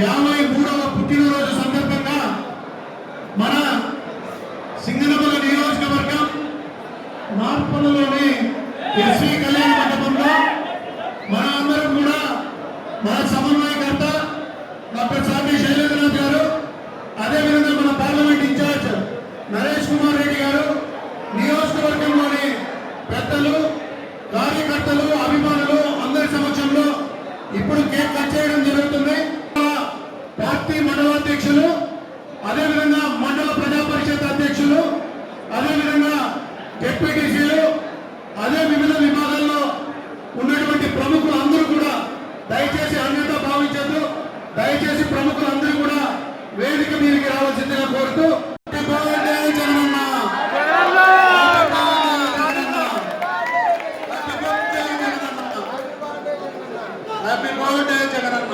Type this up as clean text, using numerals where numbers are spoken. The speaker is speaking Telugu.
53వ పుట్టినరోజు సందర్భంగా మన సింగనమల నియోజకవర్గం మార్పలలోని ఎస్వి కళ్యాణ మండపంలో మన అందరం కూడా మన సమన్వయకర్త డాక్టర్ సాటి శైలేంద్రనాథ్ గారు, అదేవిధంగా మన పార్లమెంట్ ఇన్ఛార్జ్ నరేష్ కుమార్ రెడ్డి గారు, నియోజకవర్గంలోని పెద్దలు, కార్యకర్తలు, అభిమానులు అందరి సమక్షంలో ఇప్పుడు కేక్ కట్ చేయడం జరుగుతుంది. పార్టీ మండలాధ్యక్షులు, అదేవిధంగా మండల ప్రజా పరిషత్ అధ్యక్షులు, అదేవిధంగా డిప్యూటీసీలు, అదే వివిధ విభాగాల్లో ఉన్నటువంటి ప్రముఖులు అందరూ కూడా దయచేసి అన్యత భావించద్దు. దయచేసి ప్రముఖులందరూ కూడా వేదిక మీదకి రావాల్సిందిగా కోరుతూ హ్యాపీ బర్త్డే జగనన్న.